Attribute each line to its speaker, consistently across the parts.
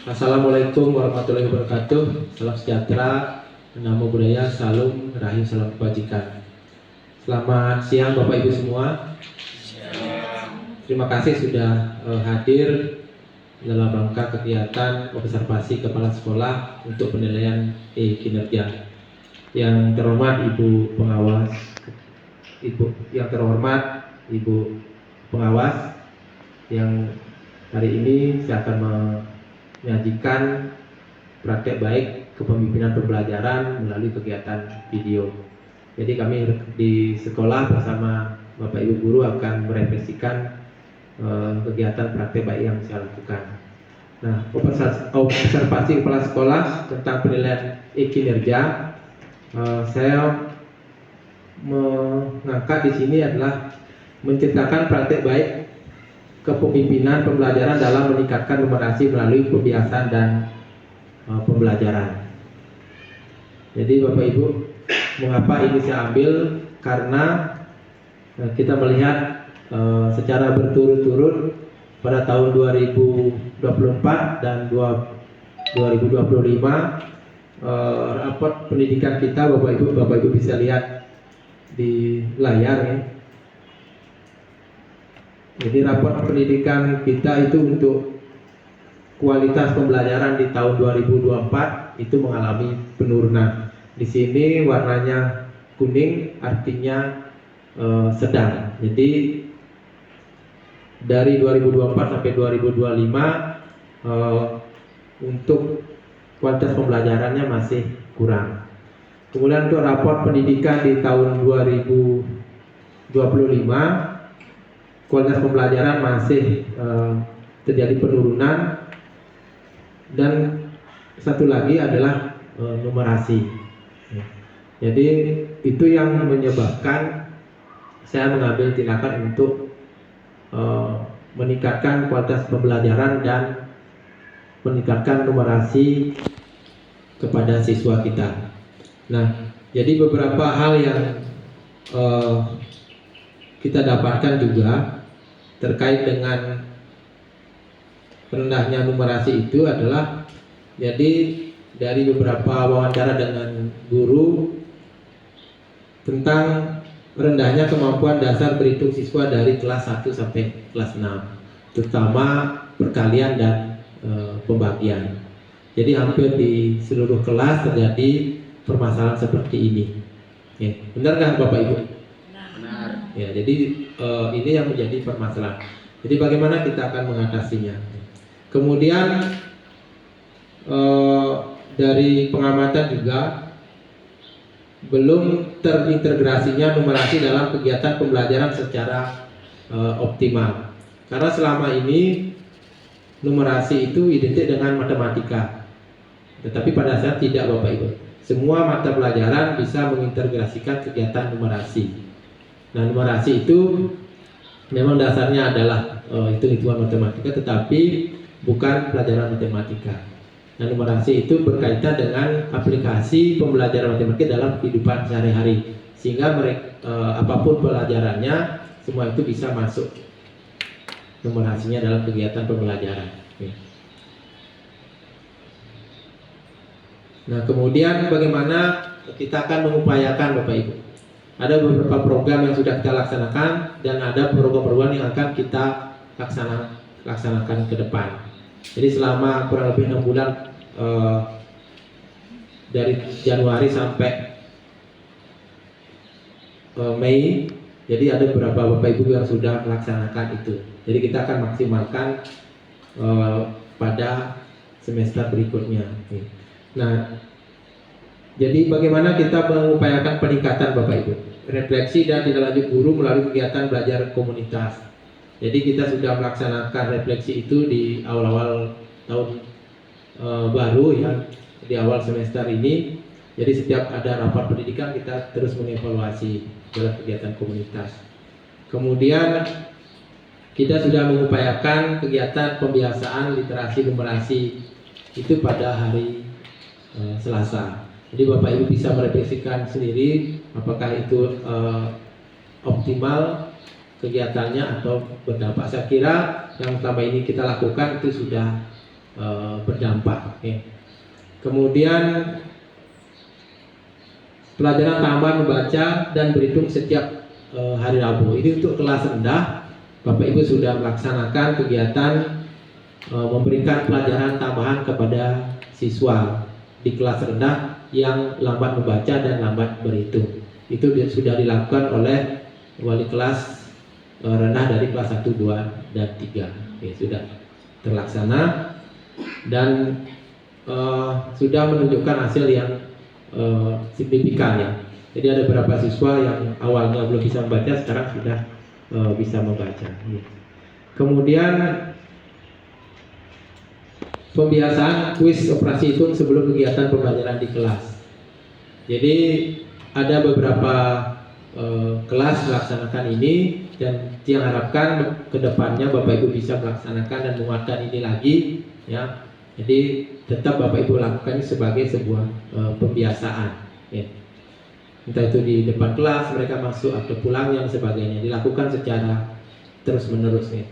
Speaker 1: Assalamualaikum warahmatullahi wabarakatuh. Salam sejahtera, namo buddhaya, salam rahim, salam kebajikan. Selamat siang Bapak Ibu semua. Terima kasih sudah hadir dalam rangka kegiatan observasi kepala sekolah untuk penilaian kinerja. Yang terhormat Ibu Pengawas, Ibu Pengawas, yang hari ini saya akan menyajikan praktek baik kepemimpinan pembelajaran melalui kegiatan video. Jadi kami di sekolah bersama Bapak Ibu guru akan merefleksikan kegiatan praktek baik yang saya lakukan. Nah, observasi kepala sekolah tentang penilaian kinerja, saya mengangkat di sini adalah menciptakan praktek baik kepemimpinan pembelajaran dalam meningkatkan numerasi melalui pembiasan dan pembelajaran. Jadi Bapak Ibu, mengapa ini saya ambil? Karena kita melihat secara berturut-turut pada tahun 2024 dan 2025 raport pendidikan kita, Bapak Ibu bisa lihat di layar ya. Jadi raport pendidikan kita itu untuk kualitas pembelajaran di tahun 2024 itu mengalami penurunan. Di sini warnanya kuning, artinya sedang. Jadi dari 2024 sampai 2025 untuk kualitas pembelajarannya masih kurang. Kemudian untuk raport pendidikan di tahun 2025 kualitas pembelajaran masih terjadi penurunan, dan satu lagi adalah numerasi. Jadi itu yang menyebabkan saya mengambil tindakan untuk meningkatkan kualitas pembelajaran dan meningkatkan numerasi kepada siswa kita. Nah, jadi beberapa hal yang kita dapatkan juga terkait dengan rendahnya numerasi itu adalah, jadi dari beberapa wawancara dengan guru tentang rendahnya kemampuan dasar berhitung siswa dari kelas 1 sampai kelas 6, terutama perkalian dan pembagian. Jadi hampir di seluruh kelas terjadi permasalahan seperti ini. Ya, benar nggak Bapak Ibu? Benar. Ya, jadi ini yang menjadi permasalahan. Jadi bagaimana kita akan mengatasinya? Kemudian dari pengamatan juga belum terintegrasinya numerasi dalam kegiatan pembelajaran secara optimal. Karena selama ini numerasi itu identik dengan matematika, tetapi pada saat tidak Bapak Ibu. Semua mata pelajaran bisa mengintegrasikan kegiatan numerasi. Nah, numerasi itu memang dasarnya adalah hitung-hitungan matematika, tetapi bukan pelajaran matematika. Nah, numerasi itu berkaitan dengan aplikasi pembelajaran matematika dalam kehidupan sehari-hari, sehingga apapun pelajarannya semua itu bisa masuk numerasinya dalam kegiatan pembelajaran. Nah, kemudian bagaimana kita akan mengupayakan Bapak Ibu? Ada beberapa program yang sudah kita laksanakan dan ada program-program yang akan kita laksanakan ke depan. Jadi selama kurang lebih 6 bulan dari Januari sampai Mei, jadi ada beberapa Bapak Ibu yang sudah melaksanakan itu. Jadi kita akan maksimalkan pada semester berikutnya. Nah, jadi bagaimana kita mengupayakan peningkatan Bapak Ibu? Refleksi dan tindak guru melalui kegiatan belajar komunitas. Jadi kita sudah melaksanakan refleksi itu di awal-awal tahun baru ya, di awal semester ini. Jadi setiap ada rapat pendidikan kita terus mengevaluasi dalam kegiatan komunitas. Kemudian kita sudah mengupayakan kegiatan pembiasaan literasi numerasi itu pada hari Selasa. Jadi Bapak Ibu bisa merefleksikan sendiri apakah itu optimal kegiatannya atau berdampak. Saya kira yang selama ini kita lakukan itu sudah berdampak. Kemudian pelajaran tambahan membaca dan berhitung setiap hari Rabu. Ini untuk kelas rendah, Bapak Ibu sudah melaksanakan kegiatan memberikan pelajaran tambahan kepada siswa di kelas rendah yang lambat membaca dan lambat berhitung. Itu sudah dilakukan oleh wali kelas rendah dari kelas 1, 2, dan 3. Sudah terlaksana dan sudah menunjukkan hasil yang signifikan ya. Jadi ada beberapa siswa yang awalnya belum bisa membaca, sekarang sudah bisa membaca. Kemudian pembiasaan kuis operasi hitung sebelum kegiatan pembelajaran di kelas. Jadi ada beberapa kelas melaksanakan ini, dan yang harapkan kedepannya Bapak Ibu bisa melaksanakan dan menguatkan ini lagi ya. Jadi tetap Bapak Ibu lakukan ini sebagai sebuah pembiasaan ya. Entah itu di depan kelas mereka masuk atau pulang yang sebagainya, dilakukan secara terus menerus ya.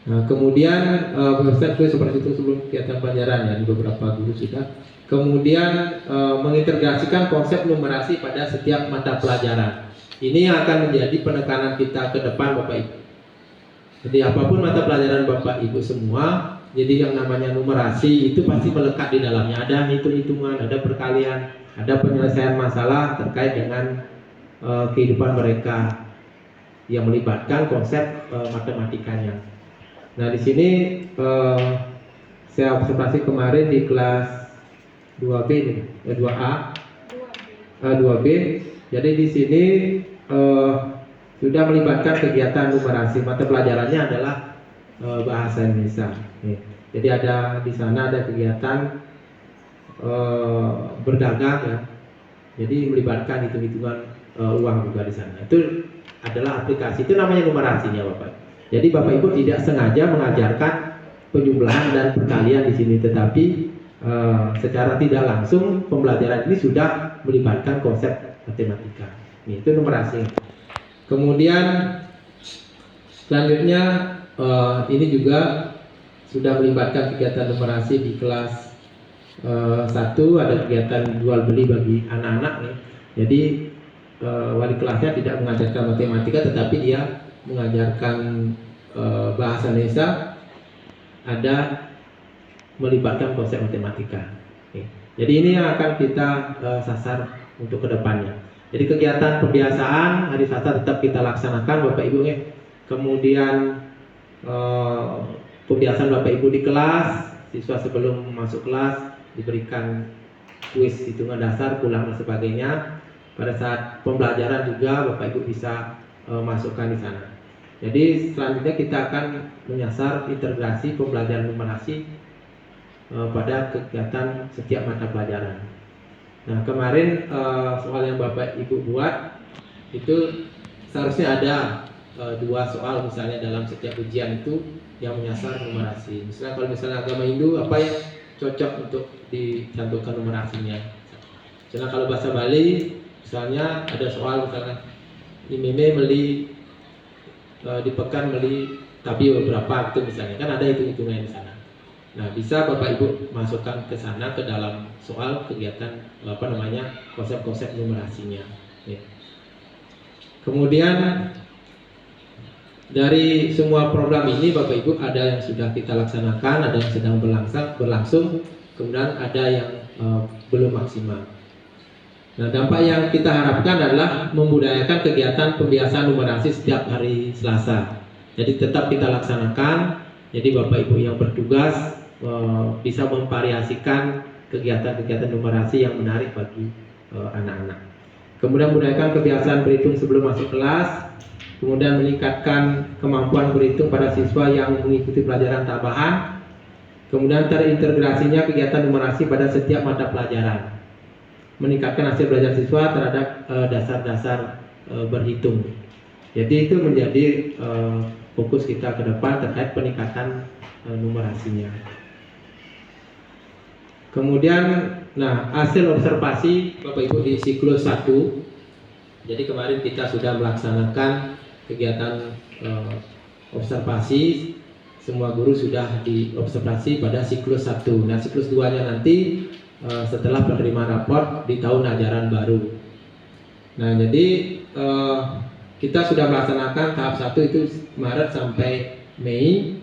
Speaker 1: Nah, kemudian pemeriksaan kuis seperti itu sebelum kegiatan pelajaran ya, di beberapa guru sudah. Kemudian mengintegrasikan konsep numerasi pada setiap mata pelajaran. Ini yang akan menjadi penekanan kita ke depan Bapak Ibu. Jadi apapun mata pelajaran Bapak Ibu semua, jadi yang namanya numerasi itu pasti melekat di dalamnya. Ada hitung-hitungan, ada perkalian, ada penyelesaian masalah terkait dengan kehidupan mereka yang melibatkan konsep matematikanya. Nah di sini saya observasi kemarin di kelas 2B nih, 2A, 2B. Jadi di sini sudah melibatkan kegiatan numerasi. Mata pelajarannya adalah bahasa Indonesia. Jadi ada di sana ada kegiatan berdagang ya. Jadi melibatkan hitung-hitungan uang juga di sana. Itu adalah aplikasi. Itu namanya numerasinya Bapak. Jadi Bapak Ibu tidak sengaja mengajarkan penjumlahan dan perkalian di sini, tetapi secara tidak langsung pembelajaran ini sudah melibatkan konsep matematika. Itu numerasi. Kemudian selanjutnya ini juga sudah melibatkan kegiatan numerasi di kelas 1, ada kegiatan jual beli bagi anak-anak nih. Jadi wali kelasnya tidak mengajarkan matematika, tetapi dia mengajarkan bahasa Indonesia, ada melibatkan konsep matematika. Jadi ini yang akan kita sasar untuk kedepannya. Jadi kegiatan pembiasaan hari Selasa tetap kita laksanakan Bapak Ibu. Kemudian pembiasaan Bapak Ibu di kelas, siswa sebelum masuk kelas diberikan kuis hitungan dasar, pulang dan sebagainya. Pada saat pembelajaran juga Bapak Ibu bisa masukkan di sana. Jadi selanjutnya kita akan menyasar integrasi pembelajaran numerasi pada kegiatan setiap mata pelajaran. Nah kemarin soal yang Bapak Ibu buat itu seharusnya ada 2 soal misalnya dalam setiap ujian itu yang menyasar numerasi. Misalnya kalau misalnya agama Hindu, apa yang cocok untuk dicantumkan numerasinya. Misalnya kalau bahasa Bali, misalnya ada soal misalnya imeme meli di pekan meli tapi berapa itu misalnya, kan ada hitung-hitungannya di sana. Nah bisa Bapak Ibu masukkan ke sana ke dalam soal kegiatan konsep-konsep numerasinya. Kemudian dari semua program ini Bapak Ibu ada yang sudah kita laksanakan, ada yang sedang berlangsung, kemudian ada yang belum maksimal. Nah dampak yang kita harapkan adalah membudayakan kegiatan pembiasaan numerasi setiap hari Selasa. Jadi tetap kita laksanakan. Jadi Bapak Ibu yang bertugas bisa memvariasikan kegiatan-kegiatan numerasi yang menarik bagi anak-anak. Kemudian budayakan kebiasaan berhitung sebelum masuk kelas. Kemudian meningkatkan kemampuan berhitung pada siswa yang mengikuti pelajaran tambahan. Kemudian terintegrasinya kegiatan numerasi pada setiap mata pelajaran. Meningkatkan hasil belajar siswa terhadap dasar-dasar berhitung. Jadi itu menjadi fokus kita ke depan terkait peningkatan numerasinya. Kemudian, hasil observasi Bapak Ibu di siklus 1. Jadi kemarin kita sudah melaksanakan kegiatan observasi semua guru sudah diobservasi pada siklus 1. Nah, siklus 2-nya nanti setelah penerimaan raport di tahun ajaran baru. Nah, jadi kita sudah melaksanakan tahap 1 itu Maret sampai Mei.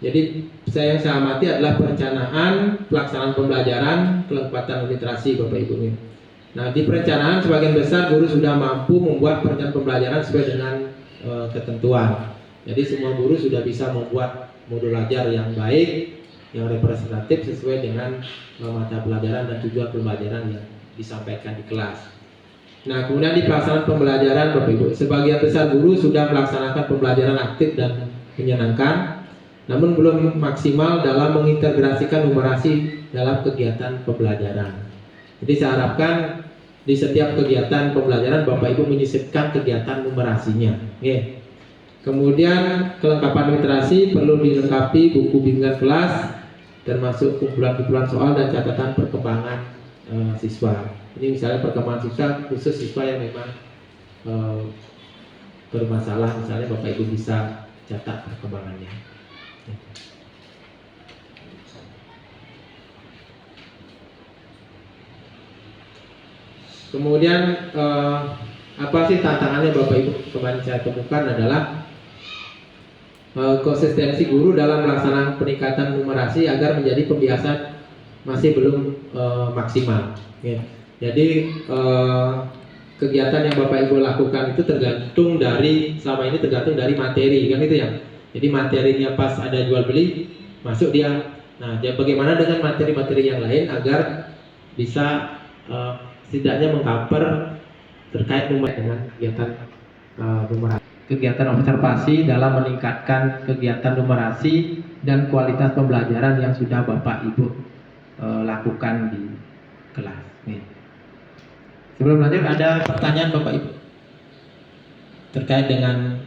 Speaker 1: Jadi yang saya amati adalah perencanaan, pelaksanaan pembelajaran, kelengkapan literasi Bapak Ibu. Nah, di perencanaan sebagian besar guru sudah mampu membuat perencanaan pembelajaran sesuai dengan ketentuan. Jadi semua guru sudah bisa membuat modul ajar yang baik, yang representatif sesuai dengan mata pelajaran dan tujuan pembelajaran yang disampaikan di kelas. Nah, kemudian di pelaksanaan pembelajaran Bapak Ibu, sebagian besar guru sudah melaksanakan pembelajaran aktif dan menyenangkan, namun belum maksimal dalam mengintegrasikan numerasi dalam kegiatan pembelajaran. Jadi saya harapkan di setiap kegiatan pembelajaran Bapak Ibu menyisipkan kegiatan numerasinya. Oke. Kemudian kelengkapan literasi perlu dilengkapi buku bimbingan kelas, termasuk kumpulan-kumpulan soal dan catatan perkembangan siswa. Ini misalnya perkembangan siswa khusus siswa yang memang bermasalah, misalnya Bapak Ibu bisa catat perkembangannya. Kemudian apa sih tantangannya Bapak Ibu? Kemarin saya temukan adalah konsistensi guru dalam melaksanakan peningkatan numerasi agar menjadi pembiasan masih belum maksimal. Ya. Jadi kegiatan yang Bapak Ibu lakukan itu tergantung dari materi, kan itu ya. Jadi materinya pas ada jual beli masuk dia. Nah, bagaimana dengan materi-materi yang lain agar bisa setidaknya mengcover terkait dengan kegiatan numerasi. Kegiatan observasi dalam meningkatkan kegiatan numerasi dan kualitas pembelajaran yang sudah Bapak Ibu lakukan di kelas. Nih. Sebelum lanjut, ada pertanyaan Bapak Ibu terkait dengan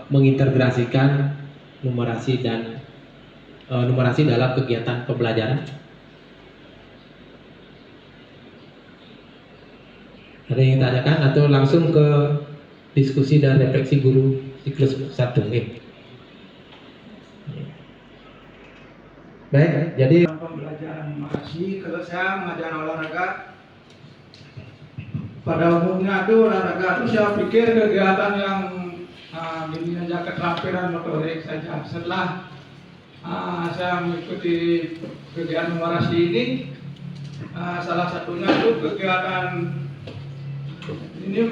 Speaker 1: mengintegrasikan numerasi dan numerasi dalam kegiatan pembelajaran. Ada yang tanyakan atau langsung ke diskusi dan refleksi guru siklus 1. Baik, jadi
Speaker 2: pembelajaran numerasi, kalau saya mengajar olahraga pada umumnya itu olahraga itu saya pikir kegiatan yang dinilai keterampilan motorik saja. Setelah saya mengikuti kegiatan numerasi ini, salah satunya itu kegiatan ini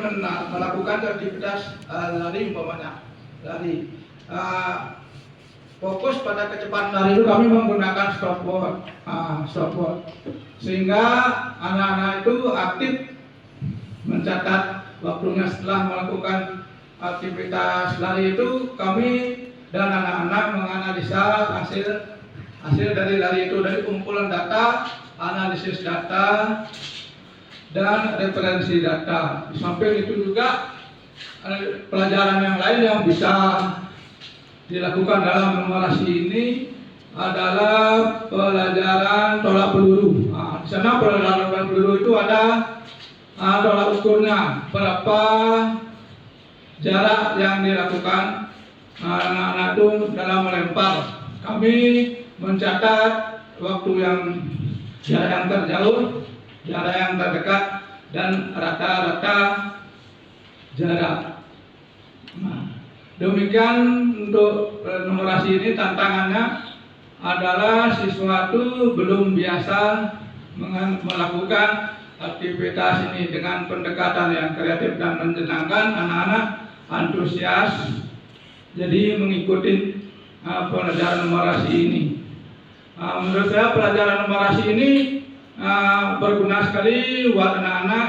Speaker 2: melakukan aktivitas lari, umpamanya lari. Fokus pada kecepatan lari itu kami menggunakan stopwatch, sehingga anak-anak itu aktif mencatat waktunya. Setelah melakukan aktivitas lari itu, kami dan anak-anak menganalisa hasil dari lari itu, dari kumpulan data, analisis data, dan referensi data. Di samping itu juga pelajaran yang lain yang bisa dilakukan dalam numerasi ini adalah pelajaran tolak peluru. Di sana pelajaran tolak peluru itu ada tolak ukurnya, berapa jarak yang dilakukan anak-anak itu dalam melempar. Kami mencatat waktu yang jarak yang terjauh, jarak yang terdekat, dan rata-rata jarak. Demikian untuk numerasi ini tantangannya adalah siswa itu belum biasa melakukan aktivitas ini dengan pendekatan yang kreatif dan menyenangkan. Anak-anak antusias jadi mengikuti pelajaran numerasi ini. Menurut saya pelajaran numerasi ini berguna sekali buat anak-anak,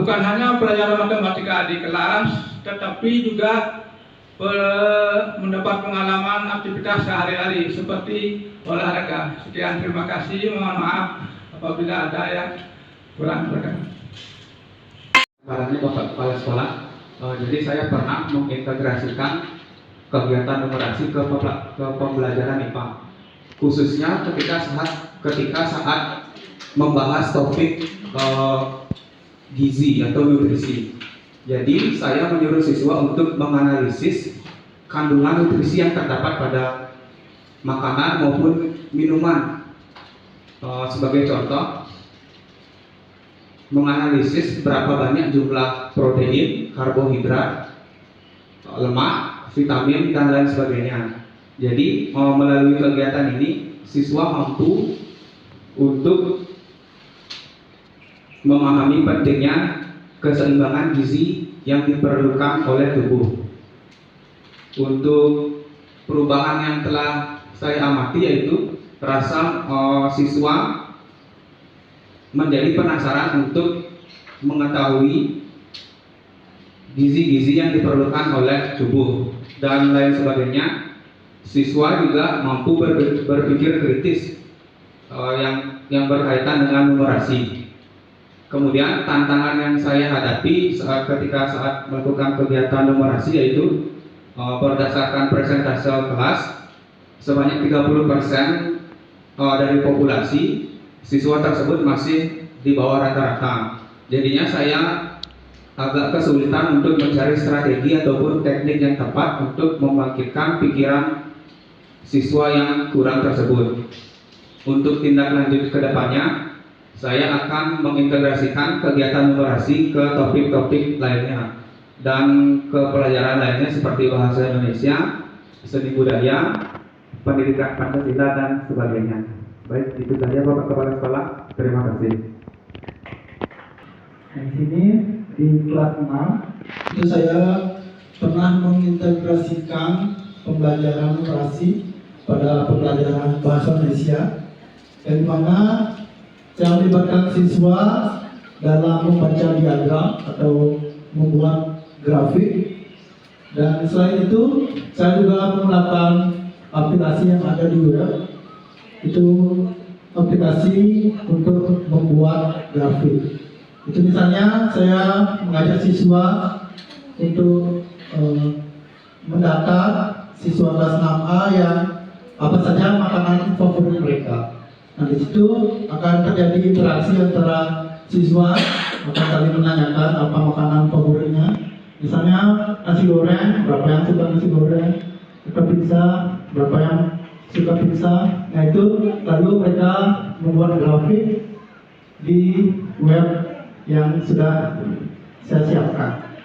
Speaker 2: bukan hanya pelajaran matematika di kelas, tetapi juga mendapat pengalaman aktivitas sehari-hari seperti olahraga. Sekian, terima kasih. Mohon maaf apabila ada yang kurang berkenan.
Speaker 3: Caranya Bapak Kepala Sekolah, jadi saya pernah mengintegrasikan kegiatan numerasi ke pembelajaran IPA, khususnya ketika saat membahas topik gizi atau nutrisi. Jadi saya menyuruh siswa untuk menganalisis kandungan nutrisi yang terdapat pada makanan maupun minuman. Sebagai contoh, menganalisis berapa banyak jumlah protein, karbohidrat, lemak, vitamin, dan lain sebagainya. Jadi melalui kegiatan ini siswa mampu untuk memahami pentingnya keseimbangan gizi yang diperlukan oleh tubuh. Untuk perubahan yang telah saya amati yaitu rasa siswa menjadi penasaran untuk mengetahui gizi-gizi yang diperlukan oleh tubuh dan lain sebagainya. Siswa juga mampu berpikir kritis yang berkaitan dengan numerasi. Kemudian tantangan yang saya hadapi ketika melakukan kegiatan numerasi yaitu berdasarkan persentase kelas sebanyak 30% dari populasi siswa tersebut masih di bawah rata-rata. Jadinya saya agak kesulitan untuk mencari strategi ataupun teknik yang tepat untuk membangkitkan pikiran siswa yang kurang tersebut. Untuk tindak lanjut ke depannya, saya akan mengintegrasikan kegiatan numerasi ke topik-topik lainnya dan ke pelajaran lainnya seperti bahasa Indonesia, seni budaya, pendidikan Pancasila, dan sebagainya. Baik, itu saja Bapak Kepala Sekolah. Terima kasih.
Speaker 4: Di sini di kelas 6 itu saya pernah mengintegrasikan pembelajaran numerasi pada pembelajaran bahasa Indonesia, yang mana saya melibatkan siswa dalam membaca diagram atau membuat grafik, dan selain itu saya juga menggunakan aplikasi yang ada di web, itu aplikasi untuk membuat grafik. Itu misalnya saya mengajak siswa untuk mendata siswa kelas 6A yang apa saja makanan favorit mereka. Nah, di situ akan terjadi interaksi antara siswa, akan saling menanyakan apa makanan favoritnya. Misalnya nasi goreng, berapa yang suka nasi goreng, suka pizza, berapa yang suka pizza. Nah, itu lalu mereka membuat grafik di web yang sudah saya siapkan.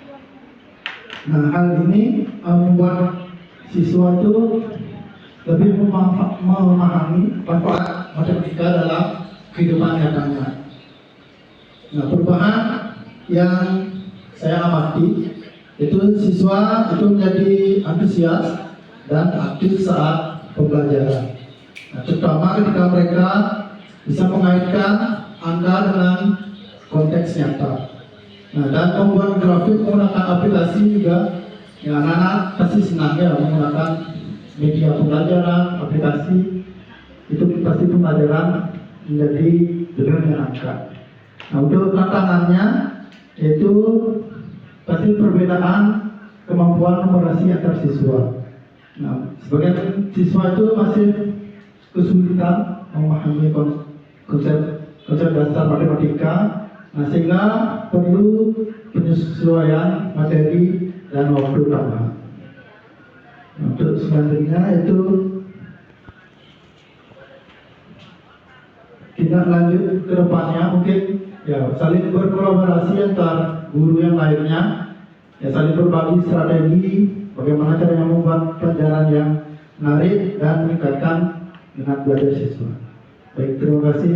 Speaker 4: Nah, hal ini membuat siswa itu lebih memahami manfaat matematika dalam kehidupan nyatanya. Nah, perubahan yang saya amati itu siswa itu menjadi antusias dan aktif saat pembelajaran. Nah, terutama ketika mereka bisa mengaitkan angka dengan konteks nyata. Nah, dan membuat grafik menggunakan aplikasi juga, ya, anak-anak pasti senang ya menggunakan media pembelajaran, aplikasi. Itu pasti pembelajaran menjadi lebih menyenangkan. Nah, untuk tantangannya yaitu pasti perbedaan kemampuan numerasi antar siswa. Nah, sebagian siswa itu masih kesulitan memahami konsep dasar matematika. Nah, sehingga perlu penyesuaian materi dan waktu tambahan. Untuk selanjutnya itu tindak lanjut ke depannya mungkin ya saling berkolaborasi antar guru yang lainnya, ya saling berbagi strategi bagaimana caranya membuat pelajaran yang menarik dan meningkatkan minat belajar siswa. Baik, terima kasih.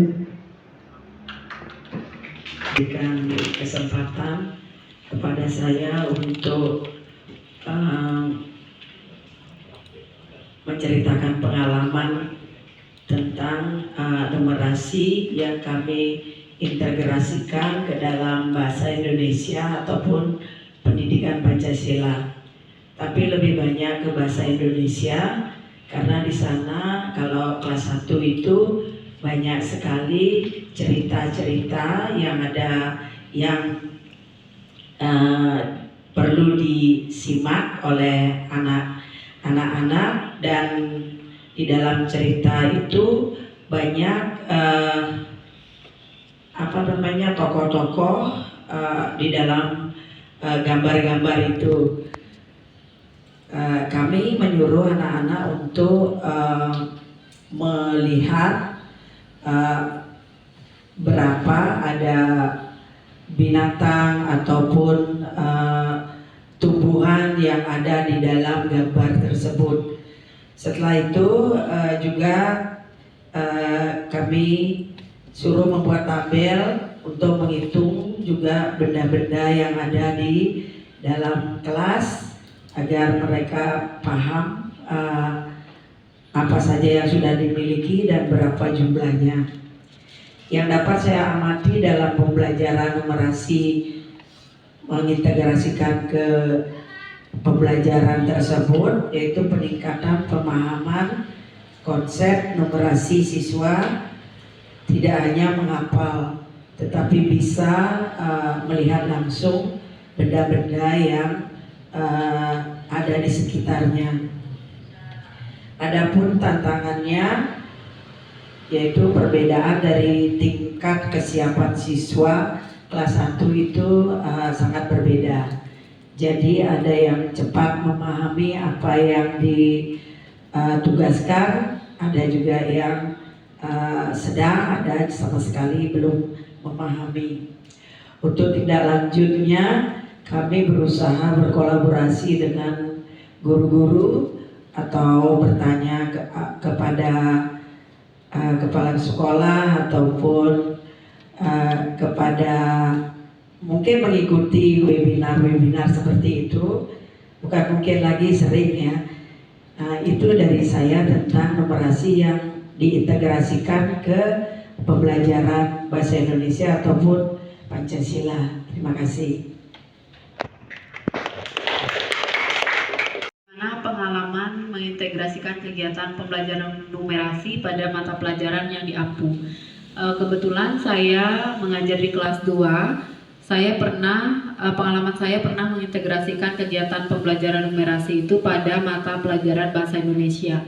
Speaker 5: Berikan kesempatan kepada saya untuk menceritakan pengalaman tentang numerasi yang kami integrasikan ke dalam bahasa Indonesia ataupun pendidikan Pancasila. Tapi lebih banyak ke bahasa Indonesia karena di sana kalau kelas 1 itu banyak sekali cerita-cerita yang ada yang perlu disimak oleh anak-anak, dan di dalam cerita itu banyak tokoh-tokoh di dalam gambar-gambar itu. kami menyuruh anak-anak untuk melihat berapa ada binatang ataupun tumbuhan yang ada di dalam gambar tersebut. Setelah itu juga kami suruh membuat tabel untuk menghitung juga benda-benda yang ada di dalam kelas agar mereka paham apa saja yang sudah dimiliki dan berapa jumlahnya. Yang dapat saya amati dalam pembelajaran numerasi mengintegrasikan ke pembelajaran tersebut yaitu peningkatan pemahaman konsep numerasi siswa tidak hanya menghafal tetapi bisa melihat langsung benda-benda yang ada di sekitarnya. Adapun tantangannya yaitu perbedaan dari tingkat kesiapan siswa kelas 1 itu sangat berbeda. Jadi ada yang cepat memahami apa yang ditugaskan, ada juga yang sedang, ada sama sekali belum memahami. Untuk tindak lanjutnya kami berusaha berkolaborasi dengan guru-guru atau bertanya kepada kepala sekolah ataupun kepada mungkin mengikuti webinar-webinar seperti itu, bukan mungkin lagi sering ya. Itu dari saya tentang numerasi yang diintegrasikan ke pembelajaran bahasa Indonesia ataupun Pancasila. Terima kasih.
Speaker 6: Pengalaman mengintegrasikan kegiatan pembelajaran numerasi pada mata pelajaran yang diampu. Kebetulan saya mengajar di kelas 2. Pengalaman saya pernah mengintegrasikan kegiatan pembelajaran numerasi itu pada mata pelajaran bahasa Indonesia,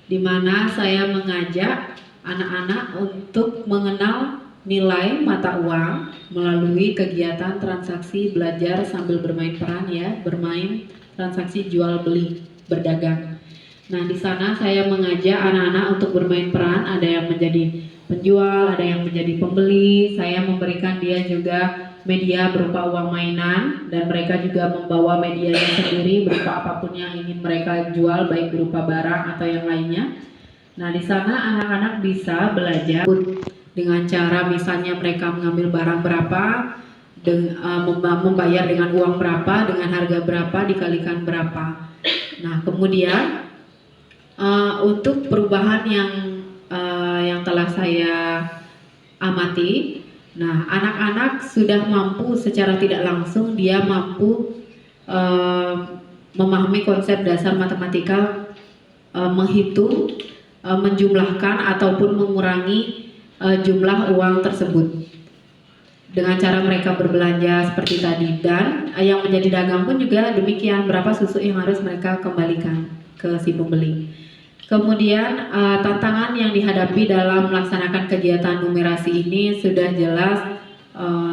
Speaker 6: di mana saya mengajak anak-anak untuk mengenal nilai mata uang melalui kegiatan transaksi belajar sambil bermain peran ya, bermain transaksi jual beli berdagang. Nah, di sana saya mengajak anak-anak untuk bermain peran, ada yang menjadi penjual, ada yang menjadi pembeli. Saya memberikan dia juga media berupa uang mainan dan mereka juga membawa medianya sendiri berupa apapun yang ingin mereka jual, baik berupa barang atau yang lainnya. Nah, di sana anak-anak bisa belajar dengan cara misalnya mereka mengambil barang berapa, membayar dengan uang berapa, dengan harga berapa, dikalikan berapa. Nah, kemudian untuk perubahan yang telah saya amati, nah anak-anak sudah mampu secara tidak langsung dia mampu memahami konsep dasar matematika, menghitung, menjumlahkan ataupun mengurangi jumlah uang tersebut dengan cara mereka berbelanja seperti tadi. Dan yang menjadi dagang pun juga demikian, berapa susu yang harus mereka kembalikan ke si pembeli. Kemudian tantangan yang dihadapi dalam melaksanakan kegiatan numerasi ini sudah jelas.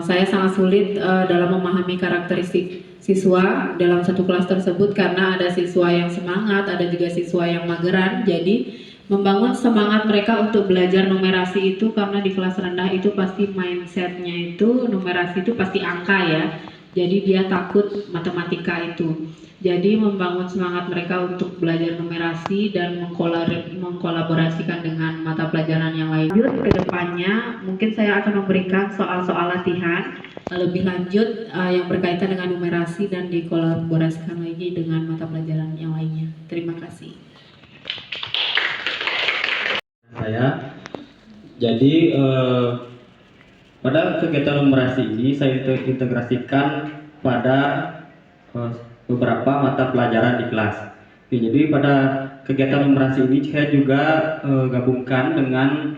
Speaker 6: Saya sangat sulit dalam memahami karakteristik siswa dalam satu kelas tersebut karena ada siswa yang semangat, ada juga siswa yang mageran. Jadi membangun semangat mereka untuk belajar numerasi itu, karena di kelas rendah itu pasti mindsetnya itu numerasi itu pasti angka ya. Jadi dia takut matematika itu. Jadi membangun semangat mereka untuk belajar numerasi dan mengkolaborasikan dengan mata pelajaran yang lain. Ke depannya mungkin saya akan memberikan soal-soal latihan lebih lanjut yang berkaitan dengan numerasi dan dikolaborasikan lagi dengan mata pelajaran yang lainnya. Terima kasih.
Speaker 7: Saya jadi pada kegiatan numerasi ini saya integrasikan pada beberapa mata pelajaran di kelas. Oke, jadi pada kegiatan numerasi ini saya juga gabungkan dengan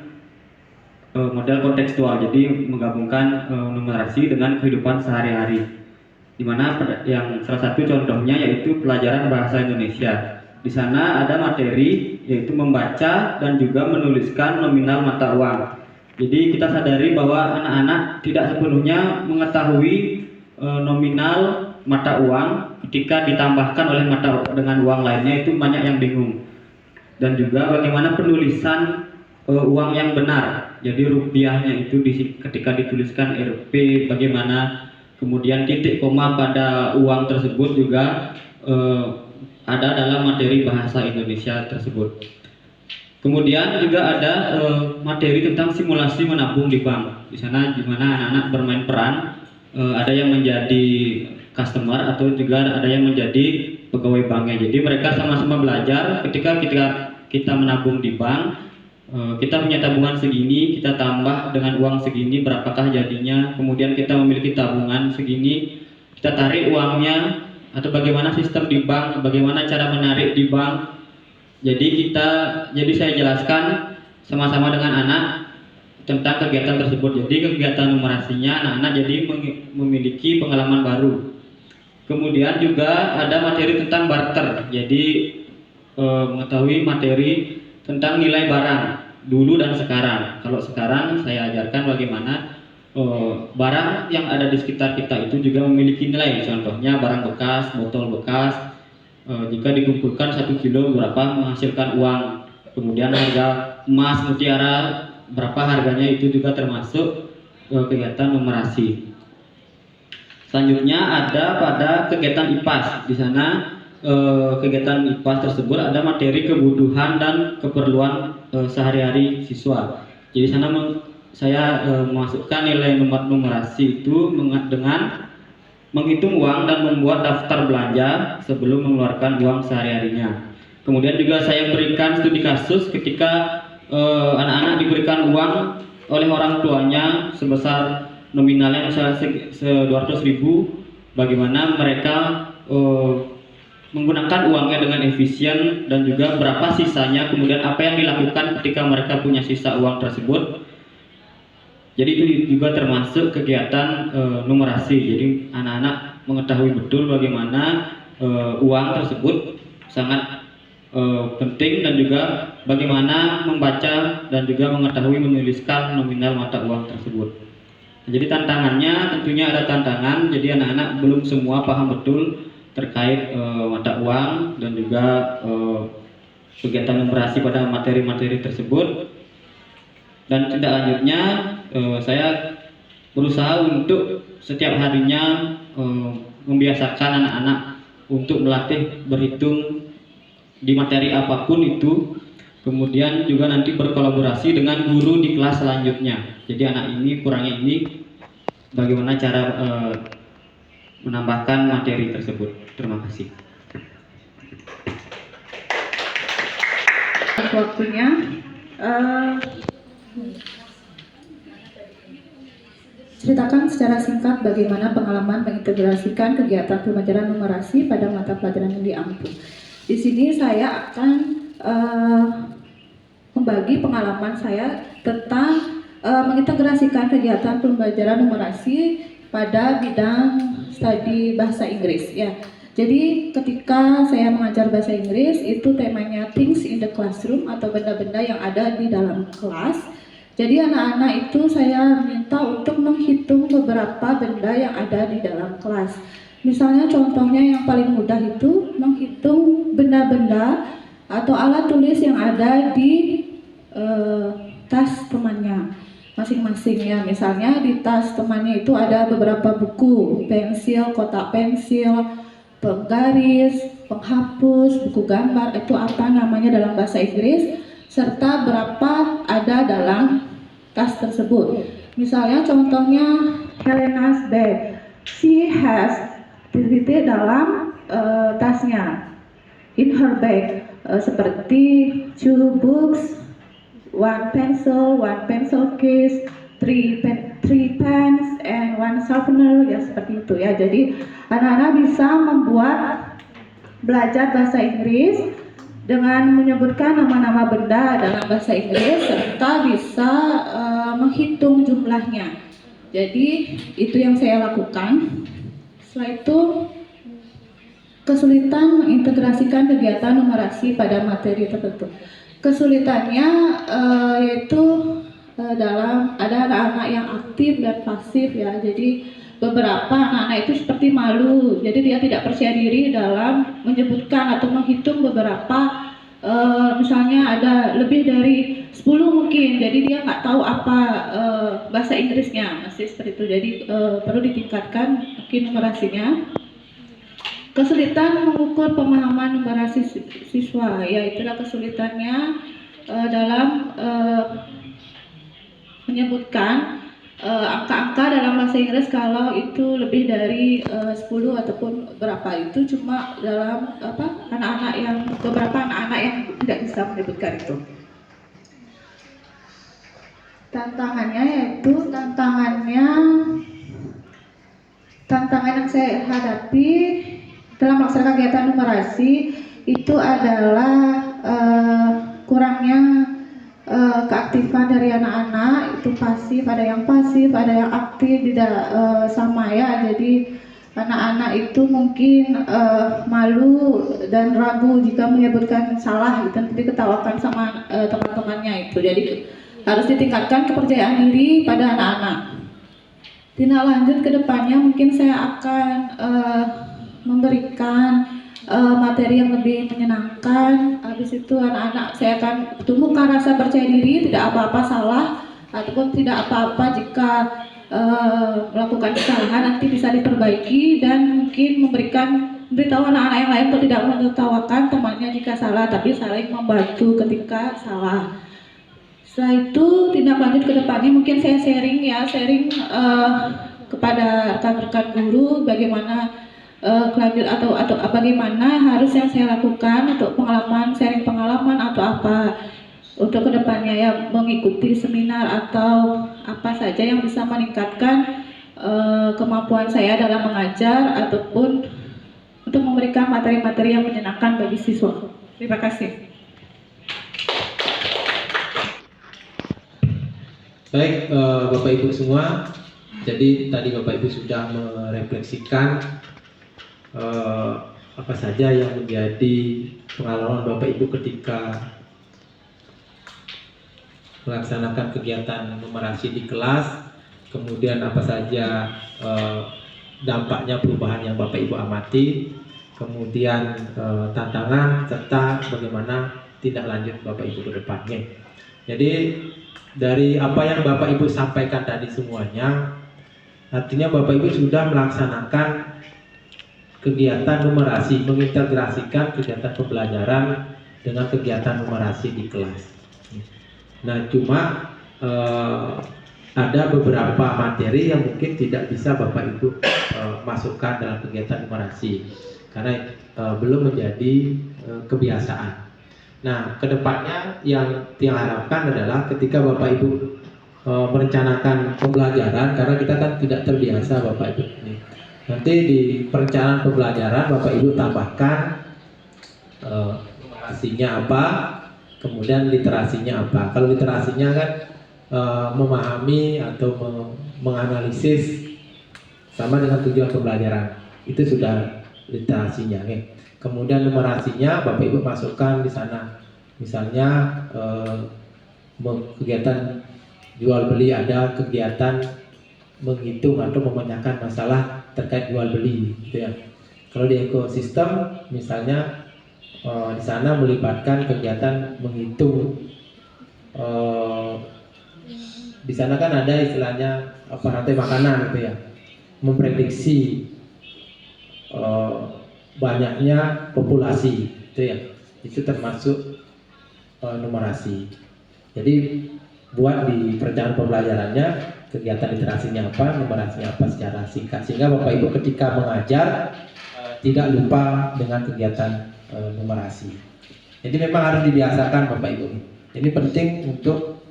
Speaker 7: model kontekstual, jadi menggabungkan numerasi dengan kehidupan sehari-hari, dimana yang salah satu contohnya yaitu pelajaran bahasa Indonesia. Di sana ada materi yaitu membaca dan juga menuliskan nominal mata uang. Jadi kita sadari bahwa anak-anak tidak sepenuhnya mengetahui nominal mata uang ketika ditambahkan oleh mata dengan uang lainnya itu banyak yang bingung. Dan juga bagaimana penulisan uang yang benar. Jadi rupiahnya itu ketika dituliskan Rp bagaimana, kemudian titik koma pada uang tersebut juga ada dalam materi bahasa Indonesia tersebut. Kemudian juga ada materi tentang simulasi menabung di bank. Di sana di mana anak-anak bermain peran, ada yang menjadi customer atau juga ada yang menjadi pegawai banknya. Jadi mereka sama-sama belajar ketika kita menabung di bank. Kita punya tabungan segini, kita tambah dengan uang segini, berapakah jadinya? Kemudian kita memiliki tabungan segini, kita tarik uangnya, atau bagaimana sistem di bank, bagaimana cara menarik di bank. Jadi saya jelaskan sama-sama dengan anak tentang kegiatan tersebut. Jadi kegiatan numerasinya anak-anak jadi memiliki pengalaman baru. Kemudian juga ada materi tentang barter. Jadi mengetahui materi tentang nilai barang dulu dan sekarang. Kalau sekarang saya ajarkan bagaimana barang yang ada di sekitar kita itu juga memiliki nilai. Contohnya barang bekas, botol bekas, jika dikumpulkan 1 kilo berapa menghasilkan uang. Kemudian harga emas, mutiara, berapa harganya itu juga termasuk kegiatan numerasi. Selanjutnya ada pada kegiatan IPAS. Di sana kegiatan IPAS tersebut ada materi kebutuhan dan keperluan sehari-hari siswa. Jadi sana saya memasukkan nilai numerasi itu dengan menghitung uang dan membuat daftar belanja sebelum mengeluarkan uang sehari-harinya. Kemudian juga saya berikan studi kasus ketika anak-anak diberikan uang oleh orang tuanya sebesar nominalnya misalnya 200.000, bagaimana mereka menggunakan uangnya dengan efisien dan juga berapa sisanya, kemudian apa yang dilakukan ketika mereka punya sisa uang tersebut. Jadi itu juga termasuk kegiatan numerasi. Jadi anak-anak mengetahui betul bagaimana uang tersebut sangat penting dan juga bagaimana membaca dan juga mengetahui menuliskan nominal mata uang tersebut. Jadi tantangannya tentunya ada tantangan. Jadi anak-anak belum semua paham betul terkait mata uang dan juga kegiatan numerasi pada materi-materi tersebut. Dan tindak lanjutnya saya berusaha untuk setiap harinya membiasakan anak-anak untuk melatih berhitung di materi apapun itu. Kemudian juga nanti berkolaborasi dengan guru di kelas selanjutnya. Jadi anak ini kurangnya ini bagaimana cara menambahkan materi tersebut. Terima kasih.
Speaker 8: Waktunya ceritakan secara singkat bagaimana pengalaman mengintegrasikan kegiatan pembelajaran numerasi pada mata pelajaran yang diampu. Di sini saya akan membagi pengalaman saya tentang mengintegrasikan kegiatan pembelajaran numerasi pada bidang studi bahasa Inggris ya. Jadi ketika saya mengajar bahasa Inggris itu temanya things in the classroom atau benda-benda yang ada di dalam kelas. Jadi anak-anak itu saya minta untuk menghitung beberapa benda yang ada di dalam kelas. Misalnya contohnya yang paling mudah itu menghitung benda-benda atau alat tulis yang ada di tas temannya masing-masing ya. Misalnya di tas temannya itu ada beberapa buku, pensil, kotak pensil, penggaris, penghapus, buku gambar, itu apa namanya dalam bahasa Inggris, serta berapa ada dalam tas tersebut. Misalnya contohnya Helena's bag, she has titik dalam tasnya, in her bag, seperti 2 books, 1 pencil case, 3 pens, and 1 sharpener, ya seperti itu ya. Jadi anak-anak bisa membuat belajar bahasa Inggris dengan menyebutkan nama-nama benda dalam bahasa Inggris serta bisa menghitung jumlahnya. Jadi itu yang saya lakukan. Setelah itu kesulitan mengintegrasikan kegiatan numerasi pada materi tertentu. Kesulitannya yaitu dalam ada anak-anak yang aktif dan pasif ya. Jadi beberapa anak-anak itu seperti malu, jadi dia tidak percaya diri dalam menyebutkan atau menghitung beberapa, misalnya ada lebih dari 10 mungkin, jadi dia nggak tahu apa bahasa Inggrisnya, masih seperti itu. Jadi perlu ditingkatkan mungkin numerasinya. Kesulitan mengukur pemahaman numerasi siswa, ya itulah kesulitannya dalam menyebutkan angka-angka dalam bahasa Inggris kalau itu lebih dari 10 ataupun berapa, itu cuma dalam anak-anak yang beberapa anak-anak yang tidak bisa menyebutkan itu. Tantangannya yaitu tantangan yang saya hadapi dalam melaksanakan kegiatan numerasi itu adalah kurangnya keaktifan dari anak-anak, itu pasif, ada yang aktif, tidak sama ya. Jadi anak-anak itu mungkin malu dan ragu jika menyebutkan salah, gitu, nanti diketawakan sama teman-temannya itu. Jadi harus ditingkatkan kepercayaan diri pada anak-anak. Tindak lanjut ke depannya mungkin saya akan memberikan materi yang lebih menyenangkan. Habis itu anak-anak saya akan tumbuhkan rasa percaya diri, tidak apa-apa salah ataupun tidak apa-apa jika melakukan kesalahan, nanti bisa diperbaiki, dan mungkin memberitahu anak-anak yang lain untuk tidak menertawakan temannya jika salah, tapi saling membantu ketika salah. Setelah itu tindak lanjut ke depannya mungkin saya sharing kepada rekan-rekan guru bagaimana kelanjut atau bagaimana harus yang saya lakukan untuk sharing pengalaman atau apa untuk kedepannya, ya mengikuti seminar atau apa saja yang bisa meningkatkan kemampuan saya dalam mengajar ataupun untuk memberikan materi-materi yang menyenangkan bagi siswa. Terima kasih.
Speaker 1: Baik, Bapak Ibu semua, jadi tadi Bapak Ibu sudah merefleksikan apa saja yang menjadi pengalaman Bapak Ibu ketika melaksanakan kegiatan numerasi di kelas, kemudian apa saja dampaknya perubahan yang Bapak Ibu amati, kemudian tantangan serta bagaimana tindak lanjut Bapak Ibu ke depannya. Jadi dari apa yang Bapak Ibu sampaikan tadi semuanya, artinya Bapak Ibu sudah melaksanakan kegiatan numerasi, mengintegrasikan kegiatan pembelajaran dengan kegiatan numerasi di kelas. Nah, cuma ada beberapa materi yang mungkin tidak bisa Bapak Ibu masukkan dalam kegiatan numerasi karena belum menjadi kebiasaan. Nah, kedepannya yang diharapkan adalah ketika Bapak Ibu merencanakan pembelajaran, karena kita kan tidak terbiasa Bapak Ibu ini. Nanti di perencanaan pembelajaran Bapak Ibu tambahkan numerasinya apa, kemudian literasinya apa. Kalau literasinya kan memahami atau menganalisis sama dengan tujuan pembelajaran, itu sudah literasinya. Kemudian numerasinya Bapak Ibu masukkan di sana, misalnya kegiatan jual beli, ada kegiatan menghitung atau memecahkan masalah terkait jual beli, gitu ya. Kalau di ekosistem misalnya di sana melibatkan kegiatan menghitung, di sana kan ada istilahnya rantai makanan, gitu ya, memprediksi banyaknya populasi, itu ya, itu termasuk numerasi. Jadi buat di perencanaan pembelajarannya kegiatan literasinya apa, numerasinya apa secara singkat, sehingga Bapak Ibu ketika mengajar tidak lupa dengan kegiatan numerasi. Jadi memang harus dibiasakan Bapak Ibu. Ini penting untuk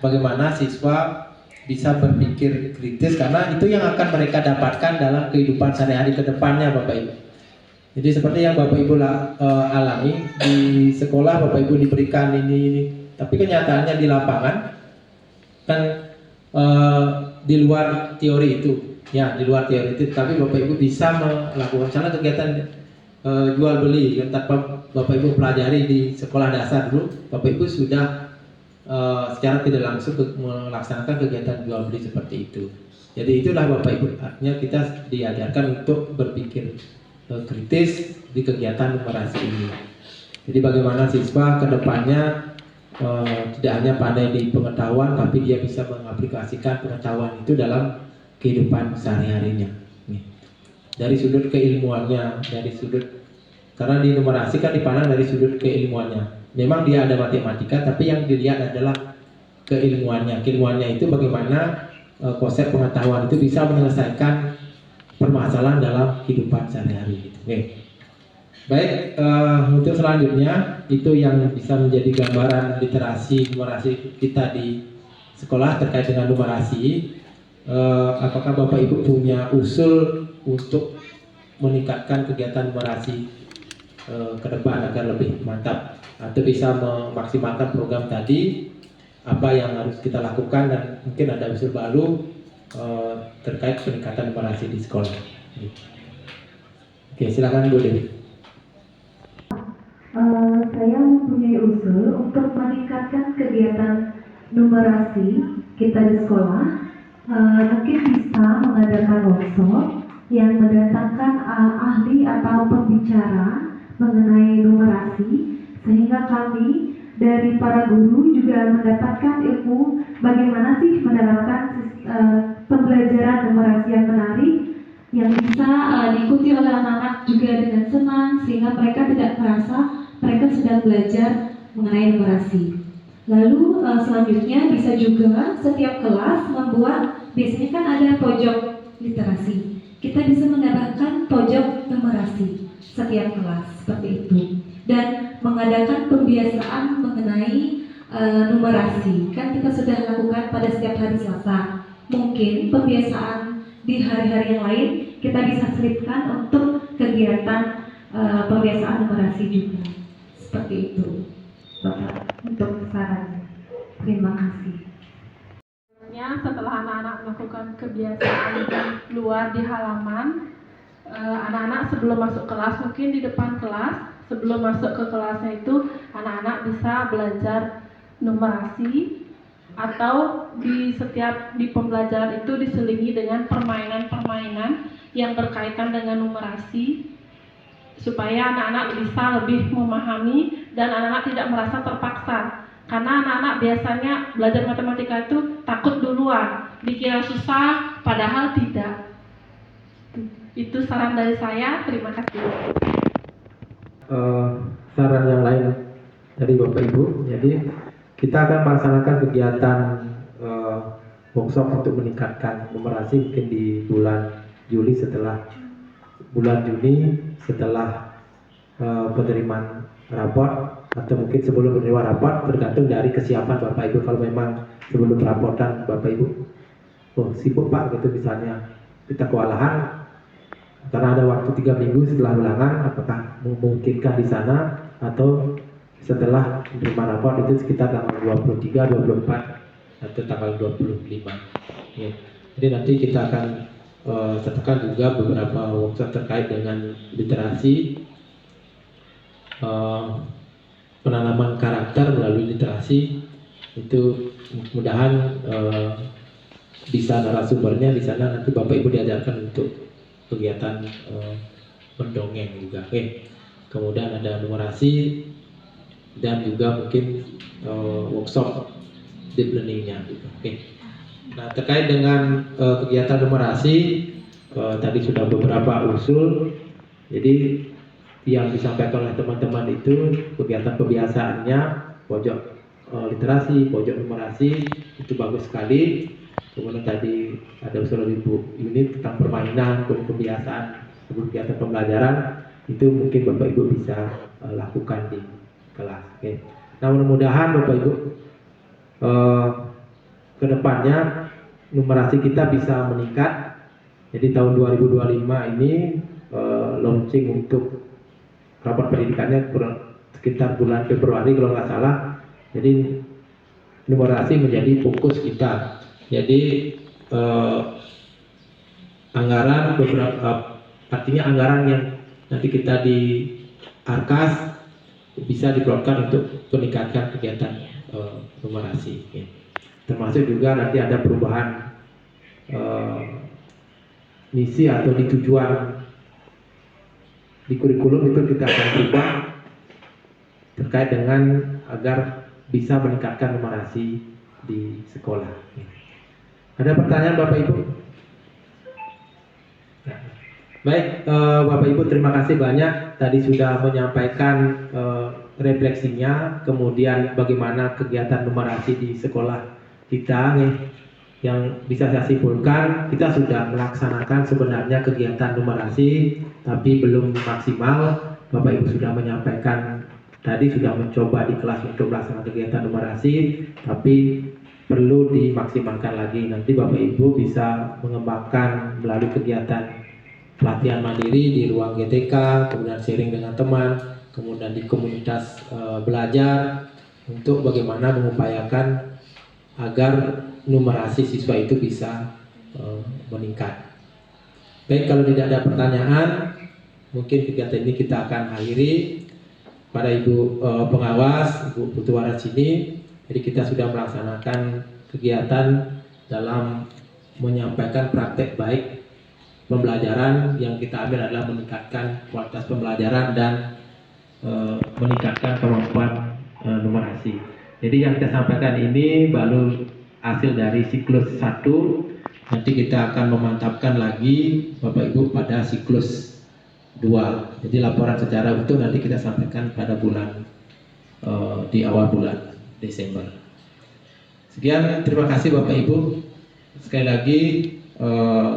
Speaker 1: bagaimana siswa bisa berpikir kritis, karena itu yang akan mereka dapatkan dalam kehidupan sehari-hari ke depannya Bapak Ibu. Jadi seperti yang Bapak Ibu alami di sekolah, Bapak Ibu diberikan ini, tapi kenyataannya di lapangan kan di luar teori itu, ya di luar teori itu, tapi Bapak Ibu bisa melakukan misalnya kegiatan jual beli yang tanpa Bapak Ibu pelajari di sekolah dasar dulu, Bapak Ibu sudah secara tidak langsung melaksanakan kegiatan jual beli seperti itu. Jadi itulah Bapak Ibu, artinya kita diajarkan untuk berpikir kritis di kegiatan numerasi ini. Jadi bagaimana siswa kedepannya tidak hanya pandai di pengetahuan, tapi dia bisa mengaplikasikan pengetahuan itu dalam kehidupan sehari-harinya. Dari sudut keilmuannya, karena di numerasi kan dipandang dari sudut keilmuannya. Memang dia ada matematika, tapi yang dilihat adalah keilmuannya. Keilmuannya itu bagaimana konsep pengetahuan itu bisa menyelesaikan permasalahan dalam kehidupan sehari-hari. Baik, untuk selanjutnya itu yang bisa menjadi gambaran literasi numerasi kita di sekolah terkait dengan numerasi. Apakah Bapak Ibu punya usul untuk meningkatkan kegiatan numerasi ke depan agar lebih mantap, atau bisa memaksimalkan program tadi, apa yang harus kita lakukan, dan mungkin ada usul baru terkait peningkatan numerasi di sekolah. Oke, silakan Bu Dewi.
Speaker 9: Saya mempunyai usul untuk meningkatkan kegiatan numerasi kita di sekolah. Mungkin bisa mengadakan workshop yang mendatangkan ahli atau pembicara mengenai numerasi, sehingga kami dari para guru juga mendapatkan ilmu bagaimana sih menerapkan pembelajaran numerasi yang menarik, yang bisa diikuti oleh anak-anak juga dengan senang, sehingga mereka tidak merasa mereka sedang belajar mengenai numerasi. Lalu selanjutnya bisa juga setiap kelas membuat, biasanya kan ada pojok literasi, kita bisa mengadakan pojok numerasi setiap kelas seperti itu, dan mengadakan pembiasaan mengenai numerasi. Kan kita sudah lakukan pada setiap hari Selasa, mungkin pembiasaan di hari-hari yang lain kita bisa selipkan untuk kegiatan pembiasaan numerasi juga. Seperti itu Bapak, untuk sarannya. Terima kasih.
Speaker 10: Setelah anak-anak melakukan kebiasaan di luar di halaman, anak-anak sebelum masuk kelas, mungkin di depan kelas, sebelum masuk ke kelasnya itu anak-anak bisa belajar numerasi, atau di pembelajaran itu diselingi dengan permainan-permainan yang berkaitan dengan numerasi, supaya anak-anak bisa lebih memahami dan anak-anak tidak merasa terpaksa. Karena anak-anak biasanya belajar matematika itu takut duluan, dikira susah, padahal tidak. Itu saran dari saya, terima kasih.
Speaker 1: Saran yang lain dari Bapak Ibu, jadi kita akan melaksanakan kegiatan workshop untuk meningkatkan numerasi mungkin di bulan Juli, setelah penerimaan raport, atau mungkin sebelum menerima raport, tergantung dari kesiapan Bapak Ibu. Kalau memang sebelum peraportan Bapak Ibu sibuk Pak gitu misalnya, kita kewalahan karena ada waktu 3 minggu setelah ulangan, apakah memungkinkan di sana, atau setelah menerima raport itu sekitar tanggal 23, 24 atau tanggal 25 ya. Jadi nanti kita akan sertakan juga beberapa workshop terkait dengan literasi, penanaman karakter melalui literasi. Itu mudah-mudahan bisa narasumbernya di sana nanti Bapak Ibu diajarkan untuk kegiatan mendongeng juga. Kemudian ada numerasi dan juga mungkin workshop deep learningnya juga. Nah, terkait dengan kegiatan numerasi tadi sudah beberapa usul. Jadi yang disampaikan oleh teman-teman itu kegiatan pembiasaannya pojok literasi, pojok numerasi itu bagus sekali. Kemudian tadi ada usul dari Bu Yuni tentang permainan, pembiasaan, kegiatan pembelajaran itu mungkin Bapak Ibu bisa lakukan di kelas. Nah, mudah-mudahan Bapak Ibu kedepannya numerasi kita bisa meningkat. Jadi tahun 2025 ini launching untuk rapor pendidikannya sekitar bulan Februari kalau nggak salah. Jadi numerasi menjadi fokus kita. Jadi anggaran artinya anggaran yang nanti kita di Arkas bisa diperlukan untuk meningkatkan kegiatan numerasi. Ya. Termasuk juga nanti ada perubahan misi atau di tujuan di kurikulum itu kita akan ubah terkait dengan agar bisa meningkatkan numerasi di sekolah. Ada pertanyaan Bapak Ibu? Baik, Bapak Ibu terima kasih banyak tadi sudah menyampaikan refleksinya, kemudian bagaimana kegiatan numerasi di sekolah kita nih. Yang bisa saya simpulkan, kita sudah melaksanakan sebenarnya kegiatan numerasi, tapi belum maksimal. Bapak Ibu sudah menyampaikan tadi sudah mencoba di kelas untuk melaksanakan kegiatan numerasi, tapi perlu dimaksimalkan lagi. Nanti Bapak Ibu bisa mengembangkan melalui kegiatan pelatihan mandiri di ruang GTK, kemudian sharing dengan teman, kemudian di komunitas belajar, untuk bagaimana mengupayakan agar numerasi siswa itu bisa meningkat. Baik, kalau tidak ada pertanyaan, mungkin kegiatan ini kita akan akhiri. Pada Ibu pengawas, Ibu Putu Waras sini, jadi kita sudah melaksanakan kegiatan dalam menyampaikan praktek baik pembelajaran. Yang kita ambil adalah meningkatkan kualitas pembelajaran dan meningkatkan kemampuan numerasi. Jadi yang kita sampaikan ini baru hasil dari siklus 1. Nanti kita akan memantapkan lagi Bapak Ibu pada siklus 2. Jadi laporan secara utuh nanti kita sampaikan pada bulan di awal bulan Desember. Sekian, terima kasih Bapak Ibu. Sekali lagi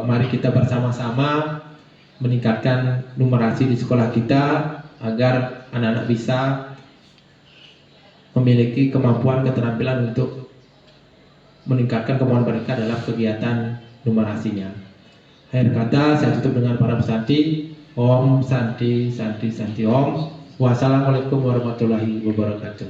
Speaker 1: mari kita bersama-sama meningkatkan numerasi di sekolah kita agar anak-anak bisa memiliki kemampuan keterampilan untuk meningkatkan kemampuan mereka dalam kegiatan numerasinya. Akhir kata saya tutup dengan para pesanti. Om Santi Santi Santi Om. Wassalamualaikum warahmatullahi wabarakatuh.